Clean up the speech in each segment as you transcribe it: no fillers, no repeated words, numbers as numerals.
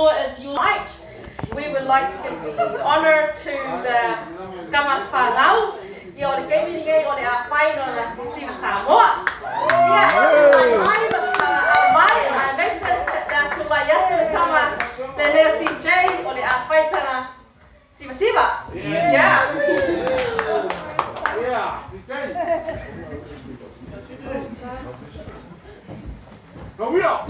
supporters unite. We would like to give the honour to the Gamas Whangau. I o le gaming game o le a whai no le Siva Samoa. Ia tu mai ma tala a mai a mesa le tu mai atu le tama le Leo TJ o le a whai sana Siva Siva. Yeah. Go we are.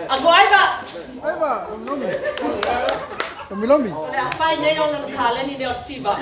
Ako aiba. Lomi. Ole a whai nei ona na tāleni nei o Siva.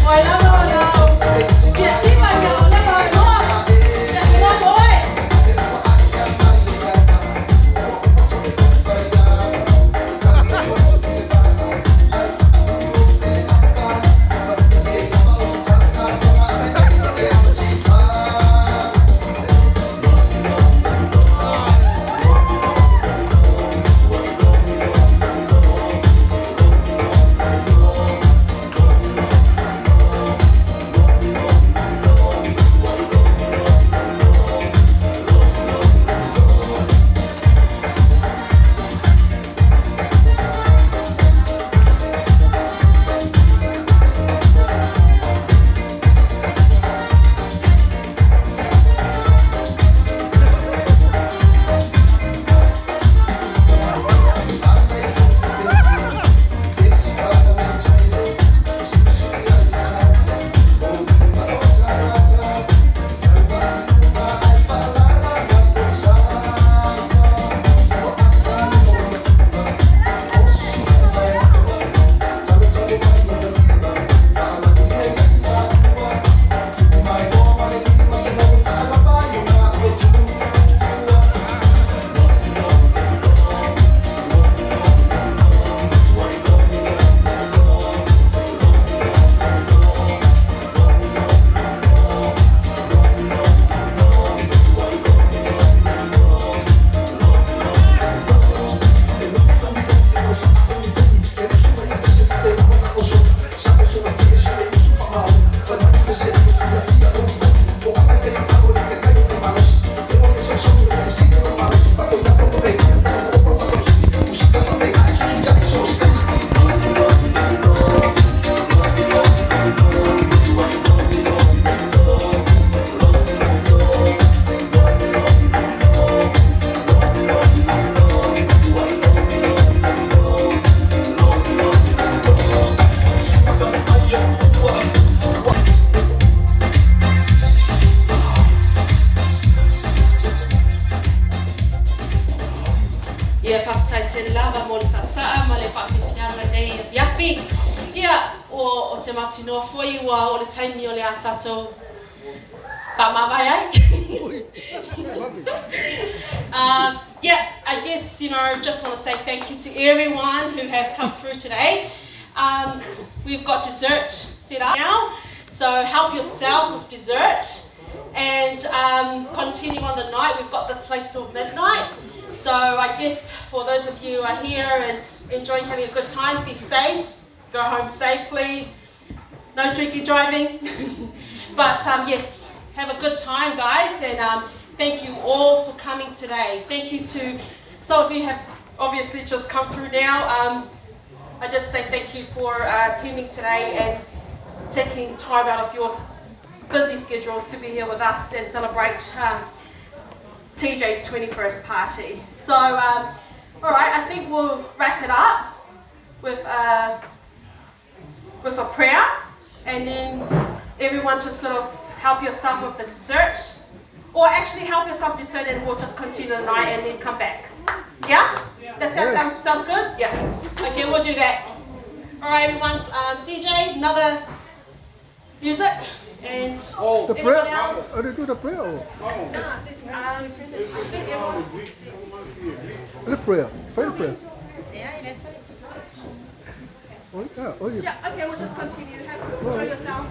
Hola, hola. te lava mo le sasaa ma le whawhiwhianga nei e whiawhi. Ia, o te mati noa fwoi ua o le taimi o le a tātou pamawai ai. Yeah, I guess, just want to say thank you to everyone who have come through today. We've got dessert set up now, so help yourself with dessert and continue on the night. We've got this place till midnight, so I guess for those of you who are here and enjoying having a good time, be safe, go home safely, no drinking driving, but yes, have a good time guys, and thank you all for coming today. Thank you to, some of you have obviously just come through now. I did say thank you for attending today and taking time out of your busy schedules to be here with us and celebrate TJ's 21st party. So, alright, I think we'll wrap it up with a prayer, and then everyone just sort of help yourself with the dessert. Or actually help yourself dessert and we'll just continue the night and then come back. Yeah? That sounds good? Yeah. Okay, we'll do that. Alright everyone, DJ, another music. And the anyone prayer, else? they do the prayer? Or? The prayer, faith prayer. Oh, yeah. Yeah, okay, we'll just continue. Enjoy yourself.